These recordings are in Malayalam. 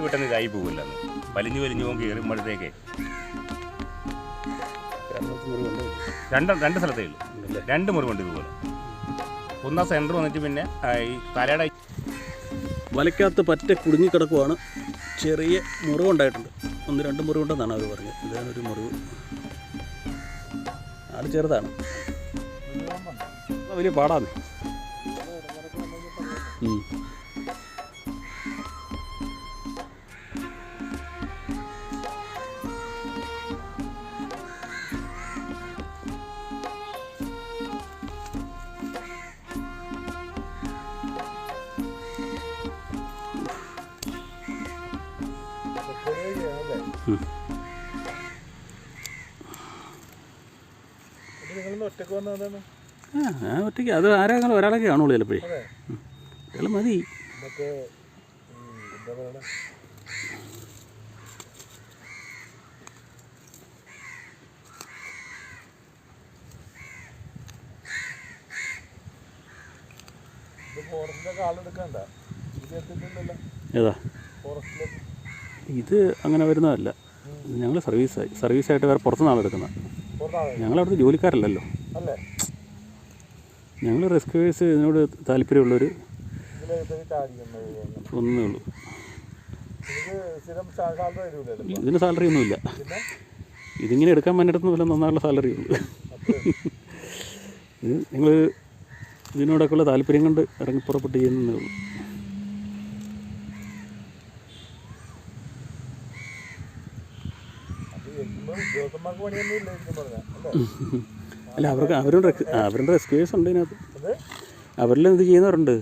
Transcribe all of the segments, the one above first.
പെട്ടെന്ന് ഇതായി പോകില്ല, വലിഞ്ഞു കയറുമ്പോഴത്തേക്ക് രണ്ട് സ്ഥലത്തേ ഉള്ളൂ, 2 മുറിവുണ്ട് ഇതുപോലെ. ഒന്നാം സെൻറ്റർ വന്നിട്ട് പിന്നെ ഈ തലയുടെ വലയ്ക്കകത്ത് പറ്റ കുടുങ്ങിക്കിടക്കുവാണ്. ചെറിയ മുറിവുണ്ടായിട്ടുണ്ട്, 1-2 മുറിവുണ്ടെന്നാണ് അവർ പറഞ്ഞത്. ഇതാണൊരു മുറിവ്, ആൾ ചെറുതാണ്, വലിയ പാടാണ്. ഞാൻ ഒറ്റയ്ക്ക്, അത് ആരെങ്കിലും ഒരാളൊക്കെ കാണുള്ളൂ ചിലപ്പോഴേ, ഒരാൾ മതി. ഏതാ ഇത്? അങ്ങനെ വരുന്നതല്ല, ഞങ്ങൾ സർവീസായിട്ട് വേറെ പുറത്തുനിന്ന് ആളെടുക്കുന്നത്. ഞങ്ങളവിടുത്തെ ജോലിക്കാരല്ലല്ലോ, ഞങ്ങൾ റെസ്ക്യൂവേഴ്സ്. ഇതിനോട് താല്പര്യമുള്ളവർ ഒന്നേ ഉള്ളൂ. ഇതിന് സാലറി ഒന്നുമില്ല, ഇതിങ്ങനെ എടുക്കാൻ പറ്റുന്ന പോലെ നന്നായുള്ള സാലറി ഉള്ളൂ. ഇത് നിങ്ങൾ ഇതിനോടൊക്കെയുള്ള താല്പര്യം കൊണ്ട് ഇറങ്ങി പുറപ്പെട്ട് ചെയ്യുന്നതേ ഉള്ളൂ. അല്ല, അവർക്ക് അവരുടെ റെസ്ക്യൂവേഴ്സ് ഉണ്ട് ഇതിനകത്ത്, അവരിലും ഇത് ചെയ്യുന്നവരുണ്ട്.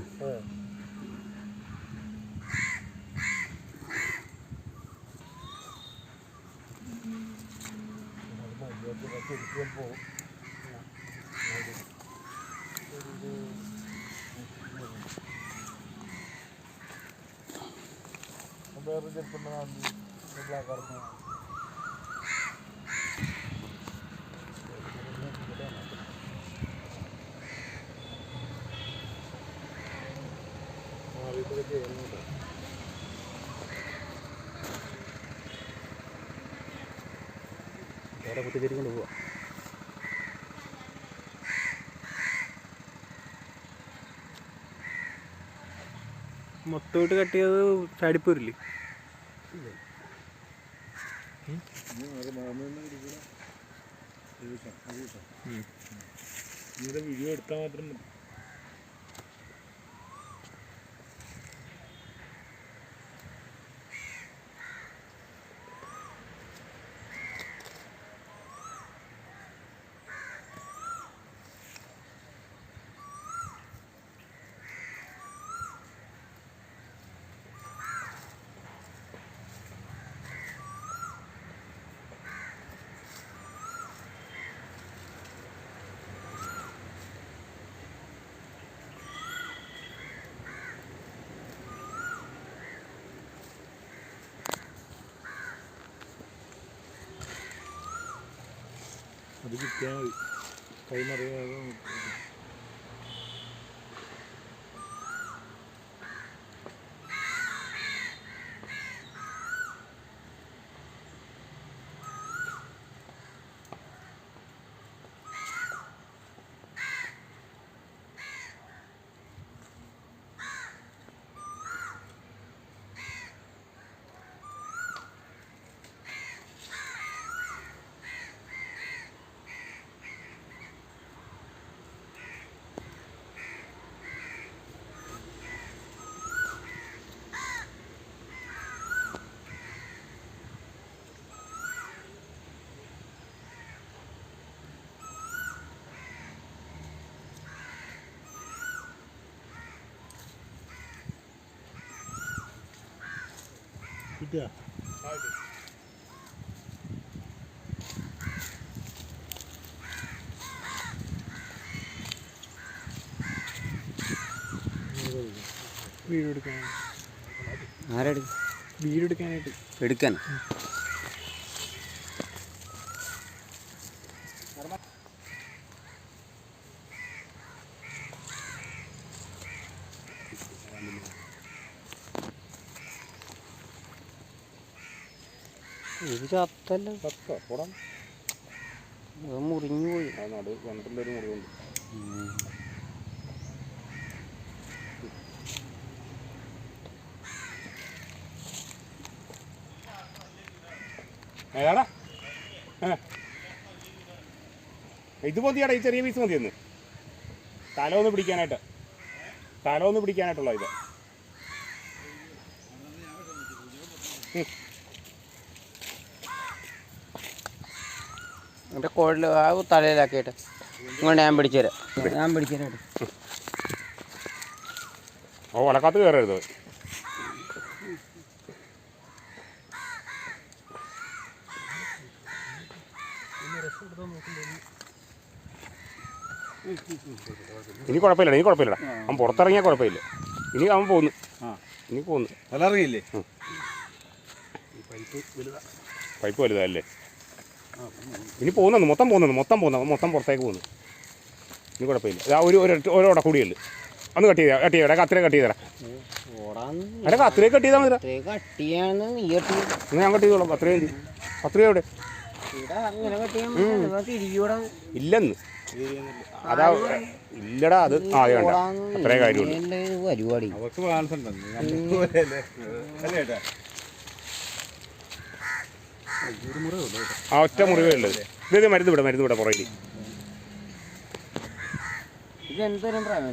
വേറെ കുത്തിക്കരിക്കൊണ്ട് പോവാം. മൊത്തമായിട്ട് കട്ട് ചെയ്ത് ചാടിപ്പോരില്ലേ? വീഡിയോ എടുത്താൽ മാത്രം മതി. അത് കിട്ടിയാൽ മതി, കൈ നിറയാതെ. കിട്ടിയാ? വീഡിയോ എടുക്കാൻ ആരെടുക്കും? വീഡിയോ എടുക്കാനായിട്ട്. എടുക്കാൻ ഇത് ചത്തല്ല, പോടാം. അത് മുറിഞ്ഞു പോയി. ആ നടു കിണറ്റിലൊരു മുറിവുണ്ട്. ഏതാടാ? ഇത് മതിയാടാ, ഈ ചെറിയ പീസ് മതിയെന്ന്. തല ഒന്ന് പിടിക്കാനായിട്ടുള്ള ഇത്. എൻ്റെ കുഴൽ ആ തലയിലാക്കിയിട്ട് ഇങ്ങോട്ട് ഞാൻ പിടിച്ചുതരാം. ഓ വലക്കാത്ത് കയറരുത്. ഇനി കുഴപ്പമില്ലടാ. അവൻ പുറത്തിറങ്ങിയാൽ കുഴപ്പമില്ല. ഇനി അവൻ പോന്നു. അറിയില്ലേ? പൈപ്പ് വലുതല്ലേ? ഇനി മൊത്തം പുറത്തേക്ക് പോകുന്നു. ഇനി കുഴപ്പമില്ല. ഒരു ഉടക്കൂടിയുള്ളു. ഒന്ന് കട്ട് ചെയ്തേടാ. കത്തിരെ കട്ട് ചെയ്തേടാ. എടാ കത്തിരെ കട്ട് ചെയ്താൽ മതി. ഞാൻ കട്ട് ചെയ്തോളാം. കത്രിക എവിടെ? ഇല്ലെന്ന്. അതാ ഇല്ലടാ, അത് ആദ്യം വേണ്ട. അത്രേ കാര്യമുള്ളൂ. പരിപാടി അവർക്ക് ബാലൻസ് ഉണ്ടെന്ന് ആ ഒറ്റ മുറിവേ ഉള്ളത്. ഇത് മരുന്ന് വിടാം പുറകിൽ. ഇതെന്തോരം പ്രായം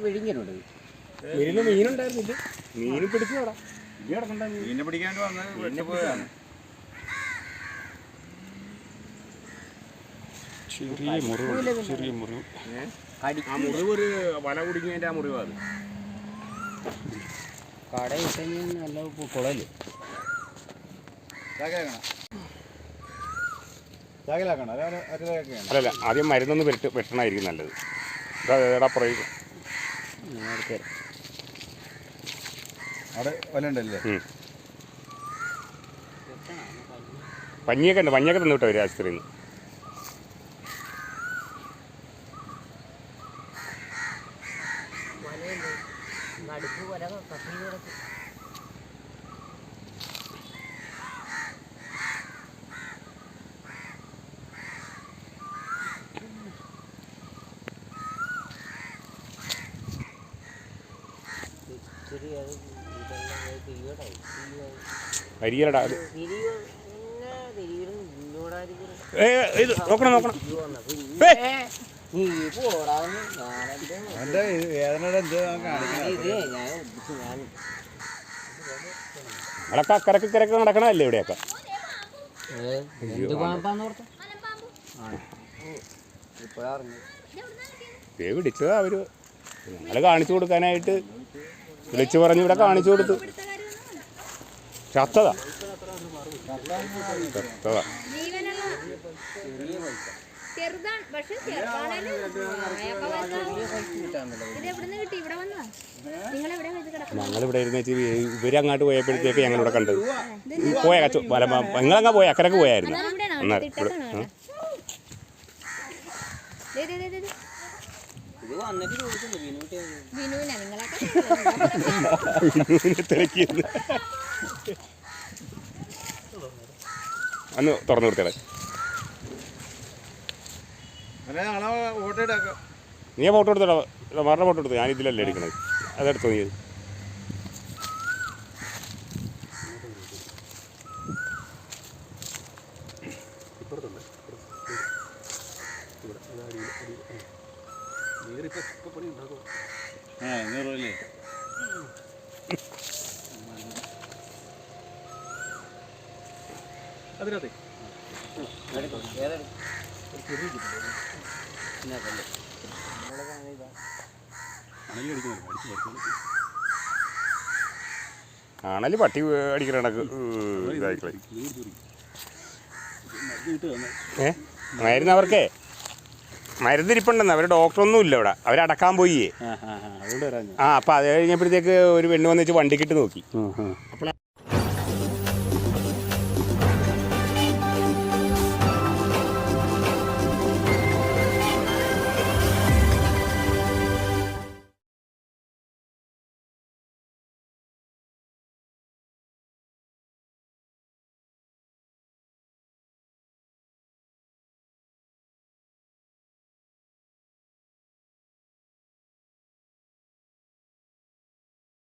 പിഴിഞ്ഞിട്ടുണ്ട്. മീനുണ്ടായിരുന്നില്ല. മീൻ പിടിച്ചോടാ. മീനെ പിടിക്കാണ്ട് വന്ന് പോയതാണ്. ചെറിയ മുറിവ്. ആ മുറിവ് ഒരു വല കുടുങ്ങിയതിൻ്റെ ആ മുറിവാണ്. കടയിൽ നല്ല കുളല് അല്ലല്ല, ആദ്യം മരുന്നൊന്ന് വെട്ടണമായിരിക്കും നല്ലത്. ഇതാ പുറകിൽ അവിടെ വല ഉണ്ടല്ലേ? പഞ്ഞിയൊക്കെ തന്നു വിട്ടോ ഒരു ആശുപത്രിയിൽ നിന്ന്. അരിയലടാ അത്. ഇത് നോക്കണം. അവന്റെ വേദനയുടെ എന്തോ നമ്മളൊക്കെ അക്കരക്ക് നടക്കണല്ലേ ഇവിടെയൊക്കെ. പിടിച്ചതാ അവര്. ഞങ്ങള് കാണിച്ചു കൊടുക്കാനായിട്ട് വിളിച്ചു പറഞ്ഞ് ഇവിടെ കാണിച്ചു കൊടുത്തു. ചത്തതാ. ഞങ്ങളിവിടെ ഇരുന്ന് വെച്ച് ഇവരങ്ങോട്ട് പോയപ്പോഴത്തേക്ക് ഞങ്ങളിവിടെ കണ്ടത്. നിങ്ങളങ്ങ് പോയ അക്കരക്ക് പോയായിരുന്നു. അന്ന് തുറന്നു കൊടുത്തേ. നീ ഫോട്ടോ എടുത്തോടാ. മാറിന്റെ ഫോട്ടോ എടുത്തു. ഞാനിതിലല്ലേ എടുക്കണത്. അതെടുത്തോ നീ. അതിനകത്ത് ആണല് പട്ടി അടിക്കണ കണക്ക് ഇതായിക്കളെ. മരുന്ന് അവർക്കേ മരുന്നിരിപ്പുണ്ടെന്ന്. അവർ ഡോക്ടറൊന്നും ഇല്ല ഇവിടെ. അവരടക്കാൻ പോയി. അപ്പം അത് കഴിഞ്ഞപ്പോഴത്തേക്ക് ഒരു പെണ്ണ് വന്നിട്ട് വണ്ടിക്കിട്ട് നോക്കി. അപ്പോൾ